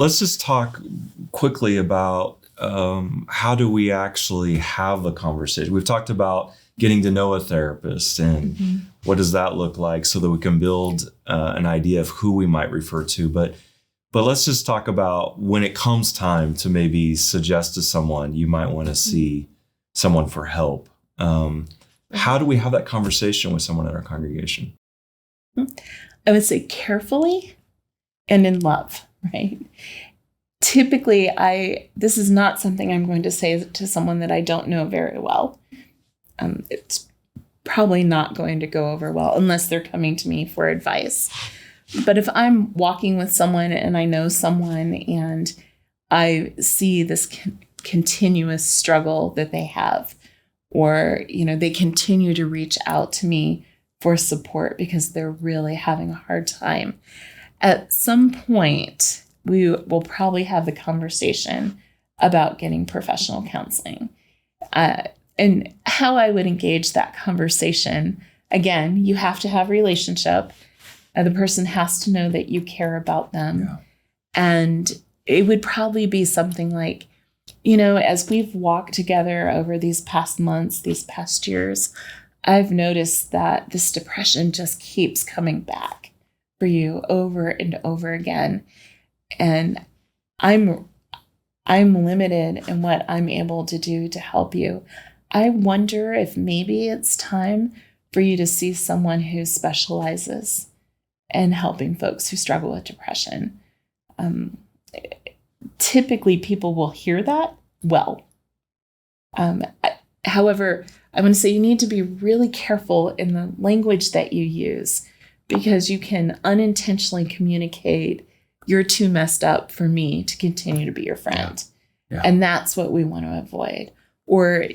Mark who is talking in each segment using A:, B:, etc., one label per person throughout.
A: let's just talk quickly about how do we actually have a conversation. We've talked about getting to know a therapist and what does that look like so that we can build an idea of who we might refer to. But let's just talk about when it comes time to maybe suggest to someone you might want to see someone for help. How do we have that conversation with someone in our congregation?
B: I would say carefully and in love, right? Typically, this is not something I'm going to say to someone that I don't know very well. It's probably not going to go over well unless they're coming to me for advice. But if I'm walking with someone and I know someone and I see this continuous struggle that they have, or, they continue to reach out to me for support because they're really having a hard time, at some point, we will probably have the conversation about getting professional counseling. And how I would engage that conversation, again, you have to have a relationship. The person has to know that you care about them. Yeah. And it would probably be something like, as we've walked together over these past months, these past years, I've noticed that this depression just keeps coming back for you over and over again. And I'm limited in what I'm able to do to help you. I wonder if maybe it's time for you to see someone who specializes in helping folks who struggle with depression. Typically, people will hear that well. However, I want to say you need to be really careful in the language that you use, because you can unintentionally communicate, you're too messed up for me to continue to be your friend. Yeah. And that's what we want to avoid. Or,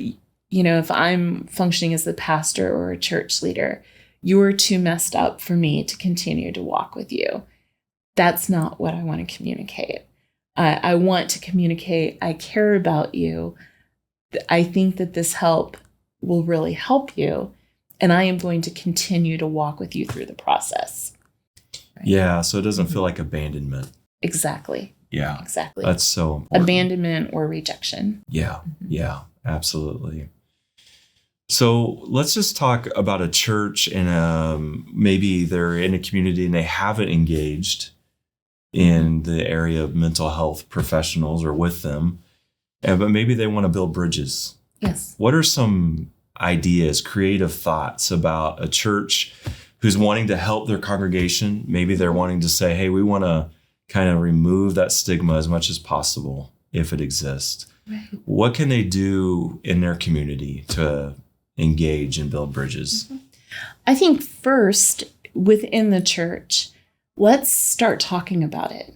B: if I'm functioning as the pastor or a church leader, you're too messed up for me to continue to walk with you. That's not what I want to communicate. I want to communicate, I care about you. I think that this help will really help you. And I am going to continue to walk with you through the process. Right?
A: Yeah, so it doesn't feel like abandonment.
B: Exactly.
A: Yeah.
B: Exactly.
A: That's so important.
B: Abandonment or rejection.
A: Yeah. Yeah, absolutely. So let's just talk about a church and maybe they're in a community and they haven't engaged in the area of mental health professionals or with them, but maybe they want to build bridges.
B: Yes.
A: What are some ideas, creative thoughts about a church who's wanting to help their congregation? Maybe they're wanting to say, hey, we want to kind of remove that stigma as much as possible if it exists. Right. What can they do in their community to engage and build bridges?
B: I think first, within the church, let's start talking about it.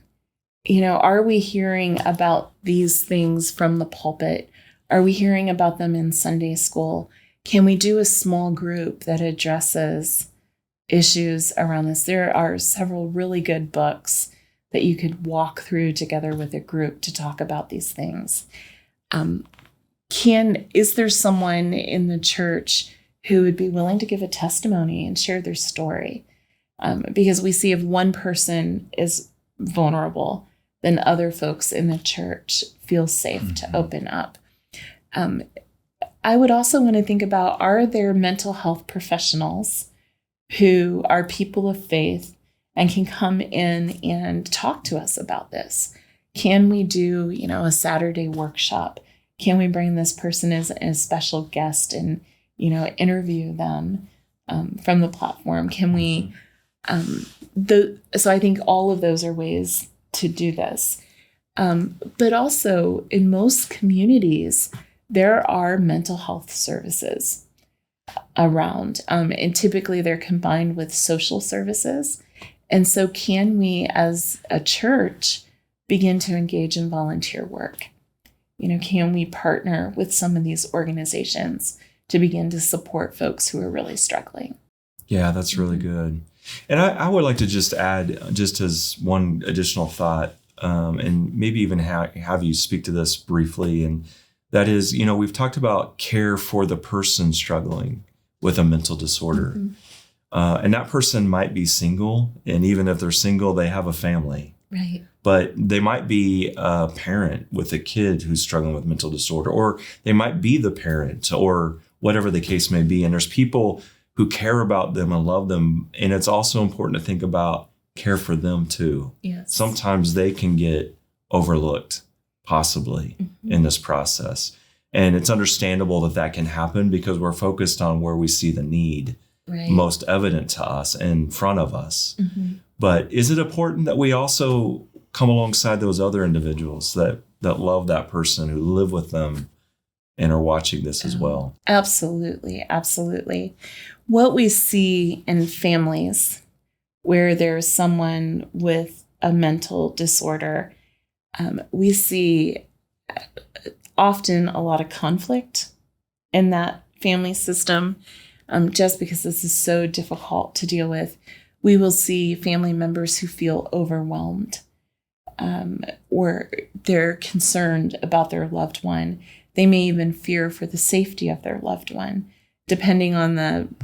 B: Are we hearing about these things from the pulpit? Are we hearing about them in Sunday school? Can we do a small group that addresses issues around this? There are several really good books that you could walk through together with a group to talk about these things. Is there someone in the church who would be willing to give a testimony and share their story? Because we see if one person is vulnerable, then other folks in the church feel safe to open up. I would also want to think about, are there mental health professionals who are people of faith and can come in and talk to us about this? Can we do, a Saturday workshop? Can we bring this person as a special guest and, interview them from the platform? Can we, so I think all of those are ways to do this. But also in most communities, there are mental health services around, and typically they're combined with social services. And so can we, as a church, begin to engage in volunteer work? Can we partner with some of these organizations to begin to support folks who are really struggling?
A: Yeah, that's really good. And I would like to just add, just as one additional thought, and maybe even have you speak to this briefly. And that is, we've talked about care for the person struggling with a mental disorder. And that person might be single. And even if they're single, they have a family.
B: Right.
A: But they might be a parent with a kid who's struggling with mental disorder, or they might be the parent, or whatever the case may be. And there's people who care about them and love them. And it's also important to think about care for them too.
B: Yes.
A: Sometimes they can get overlooked, possibly, in this process. And it's understandable that that can happen because we're focused on where we see the need most evident to us in front of us. But is it important that we also come alongside those other individuals that love that person, who live with them and are watching this as well?
B: Absolutely. Absolutely. What we see in families where there's someone with a mental disorder, we see often a lot of conflict in that family system, just because this is so difficult to deal with. We will see family members who feel overwhelmed, or they're concerned about their loved one. They may even fear for the safety of their loved one. Depending on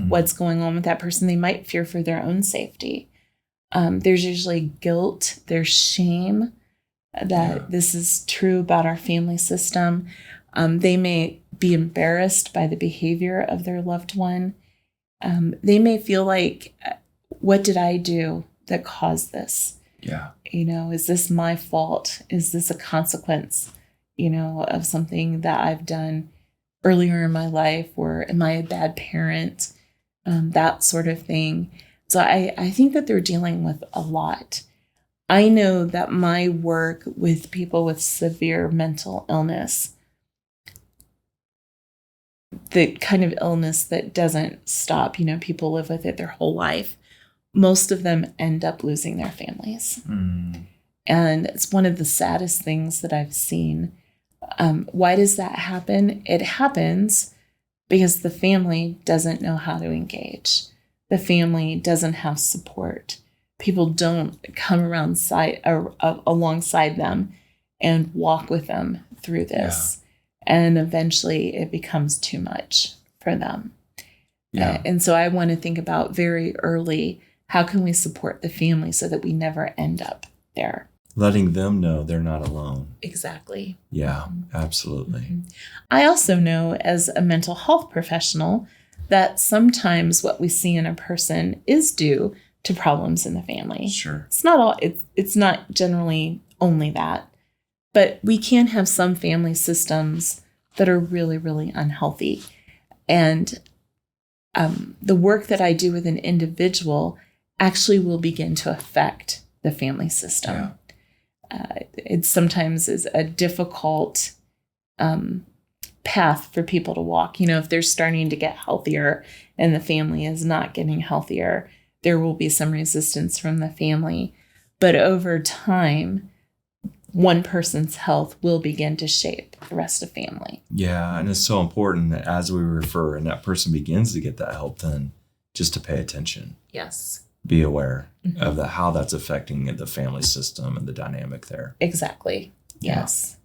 B: what's going on with that person, they might fear for their own safety. There's usually guilt, there's shame that this is true about our family system. They may be embarrassed by the behavior of their loved one. They may feel like, what did I do that caused this?
A: Yeah.
B: Is this my fault? Is this a consequence, of something that I've done earlier in my life? Or am I a bad parent? That sort of thing. So I think that they're dealing with a lot. I know that my work with people with severe mental illness, the kind of illness that doesn't stop, people live with it their whole life, most of them end up losing their families. And it's one of the saddest things that I've seen. Why does that happen? It happens because the family doesn't know how to engage. The family doesn't have support. People don't come alongside them and walk with them through this. And eventually it becomes too much for them. And so I want to think about very early, how can we support the family so that we never end up there?
A: Letting them know they're not alone.
B: Exactly.
A: Yeah, absolutely.
B: I also know, as a mental health professional, that sometimes what we see in a person is due to problems in the family.
A: Sure.
B: It's not generally only that, but we can have some family systems that are really, really unhealthy. And the work that I do with an individual actually will begin to affect the family system. It sometimes is a difficult path for people to walk. If they're starting to get healthier and the family is not getting healthier, there will be some resistance from the family. But over time, one person's health will begin to shape the rest of the family.
A: Yeah, and it's so important that as we refer and that person begins to get that help, then just to pay attention.
B: Yes.
A: Be aware of how that's affecting the family system and the dynamic there.
B: Exactly. Yes.